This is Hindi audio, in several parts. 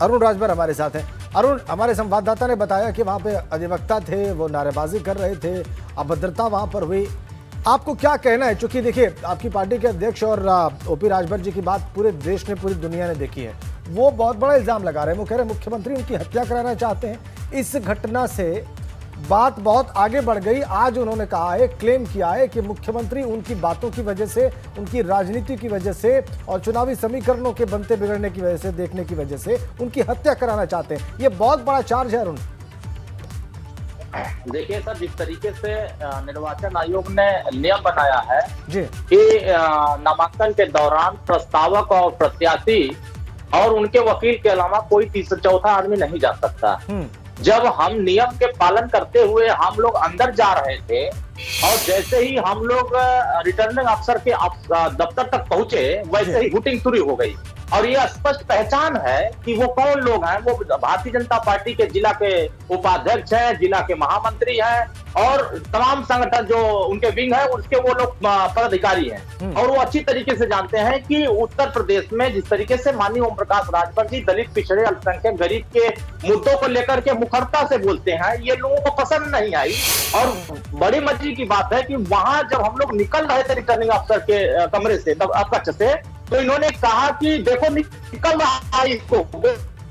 अरुण राजभर हमारे साथ हैं। अरुण, हमारे संवाददाता ने बताया कि वहां पे अधिवक्ता थे, वो नारेबाजी कर रहे थे, अभद्रता वहां पर हुई। आपको क्या कहना है? चूंकि देखिए, आपकी पार्टी के अध्यक्ष और ओपी राजभर जी की बात पूरे देश ने, पूरी दुनिया ने देखी है। वो बहुत बड़ा इल्जाम लगा रहे हैं। वो कह रहे हैं मुख्यमंत्री उनकी हत्या कराना चाहते हैं। इस घटना से बात बहुत आगे बढ़ गई। आज उन्होंने कहा है, क्लेम किया है कि मुख्यमंत्री उनकी बातों की वजह से, उनकी राजनीति की वजह से और चुनावी समीकरणों के बनते बिगड़ने की वजह से, देखने की वजह से उनकी हत्या कराना चाहते हैं। ये बहुत बड़ा चार्ज है अरुण। देखिए सर, जिस तरीके से निर्वाचन आयोग ने नियम बनाया है जी कि नामांकन के दौरान प्रस्तावक और प्रत्याशी और उनके वकील के अलावा कोई तीसरा चौथा आदमी नहीं जा सकता। जब हम नियम के पालन करते हुए हम लोग अंदर जा रहे थे और जैसे ही हम लोग रिटर्निंग अफसर के दफ्तर तक पहुंचे, वैसे ही वोटिंग शुरू हो गई। और ये स्पष्ट पहचान है कि वो कौन लोग हैं। वो भारतीय जनता पार्टी के जिला के उपाध्यक्ष हैं, जिला के महामंत्री हैं और तमाम संगठन जो उनके विंग है उसके वो लोग पदाधिकारी हैं। और वो अच्छी तरीके से जानते हैं कि उत्तर प्रदेश में जिस तरीके से माननीय ओम प्रकाश राजभर जी दलित, पिछड़े, अल्पसंख्यक, गरीब के मुद्दों को लेकर के मुखरता से बोलते हैं, ये लोगों को पसंद नहीं आई। और बड़ी मजे की बात है कि वहां जब हम लोग निकल रहे थे रिटर्निंग अफसर के कमरे से, कक्ष से, तो इन्होंने कहा कि देखो निकल रहा है, इसको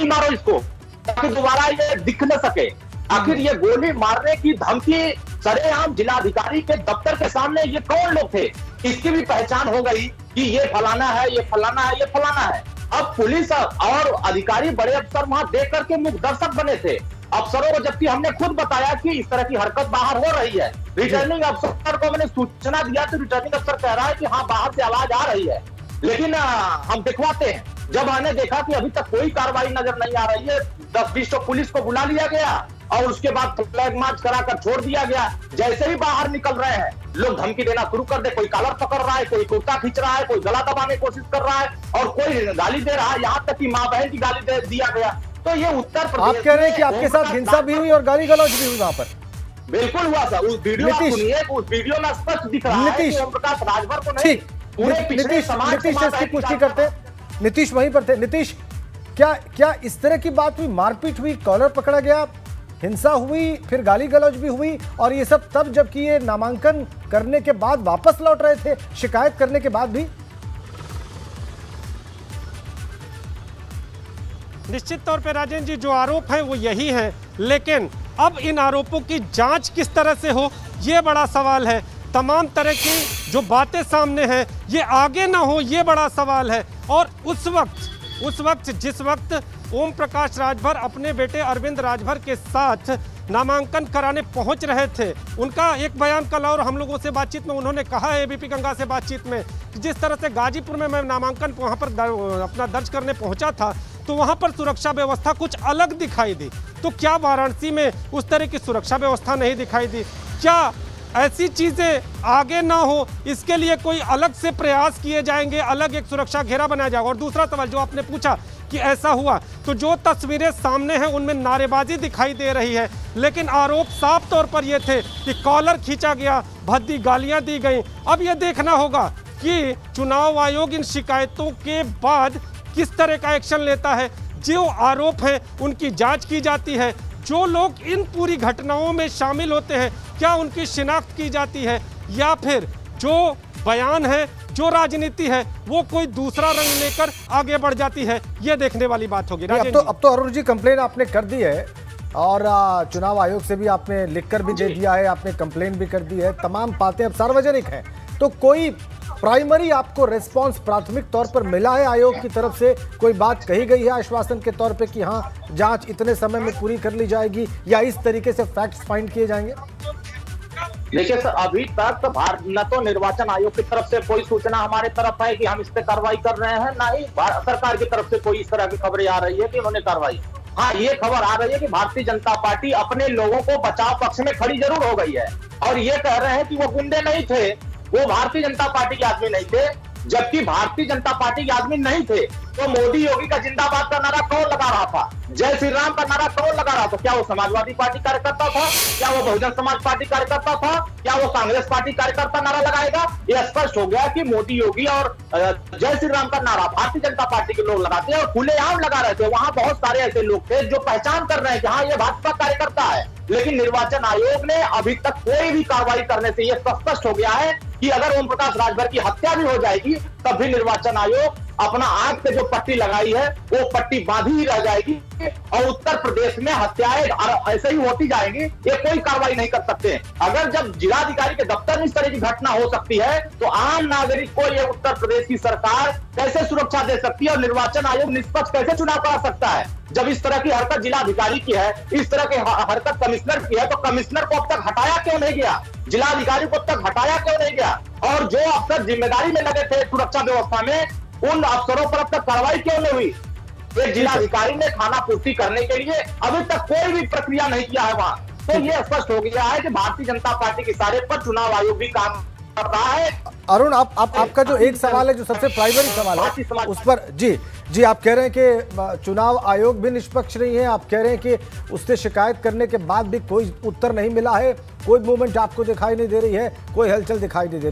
मारो, इसको, ताकि दोबारा ये दिख न सके। आखिर ये गोली मारने की धमकी सरेआम जिलाधिकारी के दफ्तर के सामने ये कौन लोग थे, इसकी भी पहचान हो गई कि ये फलाना है, ये फलाना है, ये फलाना है। अब पुलिस और अधिकारी, बड़े अफसर वहां देख करके मुख्य दर्शक बने थे अफसरों को, जबकि हमने खुद बताया कि इस तरह की हरकत बाहर हो रही है। रिटर्निंग अफसर को मैंने सूचना दिया तो रिटर्निंग अफसर कह रहा है कि हाँ, बाहर से आवाज आ रही है, लेकिन हम दिखवाते हैं। जब हमने देखा कि अभी तक कोई कार्रवाई नजर नहीं आ रही है, 10-20 तो पुलिस को बुला लिया गया और उसके बाद फ्लैग मार्च कराकर छोड़ दिया गया। जैसे ही बाहर निकल रहे हैं, लोग धमकी देना शुरू कर दे। कोई कॉलर पकड़ रहा है, कोई कुर्ता खींच रहा है, कोई गला दबाने की कोशिश कर रहा है और कोई गाली दे रहा है, यहाँ तक कि माँ बहन की गाली दे दिया गया। तो ये उत्तर प्रदेश, आप कह रहे हैं कि आपके साथ हिंसा भी हुई और गाली गलौज भी हुई वहां पर? बिल्कुल हुआ सर। उस वीडियो सुनिए, उस वीडियो में स्पष्ट दिख रहा है कि ओम प्रकाश राजभर को नहीं, नीतीश इसकी पुष्टि करते। नीतीश वहीं पर थे। नीतीश, क्या इस तरह की बात हुई? मारपीट हुई, कॉलर पकड़ा गया, हिंसा हुई, फिर गाली गलौज भी हुई, और ये सब तब जबकि ये नामांकन करने के बाद वापस लौट रहे थे, शिकायत करने के बाद भी? निश्चित तौर पे राजेंद्र जी, जो आरोप है वो यही है, लेकिन अब इन आरोपों की जांच किस तरह से हो, ये बड़ा सवाल है। तमाम तरह की जो बातें सामने हैं ये आगे ना हो, ये बड़ा सवाल है। और उस वक्त जिस वक्त ओम प्रकाश राजभर अपने बेटे अरविंद राजभर के साथ नामांकन कराने पहुंच रहे थे, उनका एक बयान कल और हम लोगों से बातचीत में उन्होंने कहा है, एबीपी गंगा से बातचीत में, कि जिस तरह से गाजीपुर में मैं नामांकन वहां पर अपना दर्ज करने पहुंचा था तो वहां पर सुरक्षा व्यवस्था कुछ अलग दिखाई दी। तो क्या वाराणसी में उस तरह की सुरक्षा व्यवस्था नहीं दिखाई दी? क्या ऐसी चीजें आगे ना हो, इसके लिए कोई अलग से प्रयास किए जाएंगे, अलग एक सुरक्षा घेरा बनाया जाएगा? और दूसरा सवाल जो आपने पूछा कि ऐसा हुआ, तो जो तस्वीरें सामने हैं उनमें नारेबाजी दिखाई दे रही है, लेकिन आरोप साफ तौर पर यह थे कि कॉलर खींचा गया, भद्दी गालियां दी गई। अब यह देखना होगा कि चुनाव आयोग इन शिकायतों के बाद किस तरह का एक्शन लेता है। जो आरोप हैं उनकी जांच की जाती है, जो लोग इन पूरी घटनाओं में शामिल होते हैं क्या उनकी शिनाख्त की जाती है, या फिर जो बयान है, जो राजनीति है, वो कोई दूसरा रंग लेकर आगे बढ़ जाती है। ये देखने वाली बात होगी। अब तो अरुण जी कंप्लेन आपने कर दी है और चुनाव आयोग से भी आपने लिखकर भी दे दिया है, आपने कंप्लेन भी कर दी है, तमाम बातें अब सार्वजनिक हैं। तो कोई प्राइमरी आपको रिस्पांस प्राथमिक तौर पर मिला है आयोग की तरफ से? कोई बात कही गई है आश्वासन के तौर पे कि हाँ, जांच इतने समय में पूरी कर ली जाएगी, या इस तरीके से फैक्ट्स फाइंड किए जाएंगे? देखिए सर, अभी तक न तो निर्वाचन आयोग की तरफ से कोई सूचना हमारे तरफ है कि हम इस पे कार्रवाई कर रहे हैं, ना ही सरकार की तरफ से कोई इस तरह की खबरें आ रही है कि उन्होंने कार्रवाई। हाँ, ये खबर आ रही है कि भारतीय जनता पार्टी अपने लोगों को बचाव पक्ष में खड़ी जरूर हो गई है और ये कह रहे हैं कि वो गुंडे नहीं थे, वो भारतीय जनता पार्टी के आदमी नहीं थे। जबकि भारतीय जनता पार्टी के आदमी नहीं थे तो मोदी योगी का जिंदाबाद का नारा कौन लगा रहा था? जय श्री राम का नारा कौन लगा रहा था? क्या वो समाजवादी पार्टी कार्यकर्ता था? क्या वो बहुजन समाज पार्टी कार्यकर्ता था? क्या वो कांग्रेस पार्टी कार्यकर्ता नारा लगाएगा? ये स्पष्ट हो गया कि मोदी योगी और जय श्री राम का नारा भारतीय जनता पार्टी के लोग लगाते हैं और खुलेआम लगा रहे थे। वहां बहुत सारे ऐसे लोग थे जो पहचान कर रहे हैं कि हाँ ये भाजपा कार्यकर्ता है, लेकिन निर्वाचन आयोग ने अभी तक कोई भी कार्रवाई करने से यह स्पष्ट हो गया है कि अगर ओम प्रकाश राजभर की हत्या भी हो जाएगी तब भी निर्वाचन आयोग अपना आग पे जो पट्टी लगाई है वो पट्टी बांधी ही रह जाएगी और उत्तर प्रदेश में हत्याएं ऐसे ही होती जाएंगी, ये कोई कार्रवाई नहीं कर सकते। अगर जब जिलाधिकारी के दफ्तर में इस तरह की घटना हो सकती है तो आम नागरिक को ये उत्तर प्रदेश की सरकार कैसे सुरक्षा दे सकती है और निर्वाचन आयोग निष्पक्ष कैसे चुनाव करा सकता है? जब इस तरह की हरकत जिलाधिकारी की है, इस तरह की हरकत कमिश्नर की है, तो कमिश्नर को अब तक हटाया क्यों नहीं गया? जिलाधिकारी को अब तक हटाया क्यों नहीं गया? और जो अफसर जिम्मेदारी में लगे थे सुरक्षा व्यवस्था में, उन अफसरों पर अब तक कार्रवाई क्यों नहीं हुई? एक जिलाधिकारी ने खाना पूर्ति करने के लिए अभी तक कोई भी प्रक्रिया नहीं किया है वहां। तो ये स्पष्ट हो गया है कि भारतीय जनता पार्टी के इशारे पर चुनाव आयोग भी काम कर रहा है। अरुण, आपका जो एक सवाल है, जो सबसे प्राइमरी सवाल है, उस पर जी आप कह रहे हैं कि चुनाव आयोग भी निष्पक्ष नहीं है। आप कह रहे हैं कि उससे शिकायत करने के बाद भी कोई उत्तर नहीं मिला है, कोई मूवमेंट आपको दिखाई नहीं दे रही है, कोई हलचल दिखाई नहीं दे रही।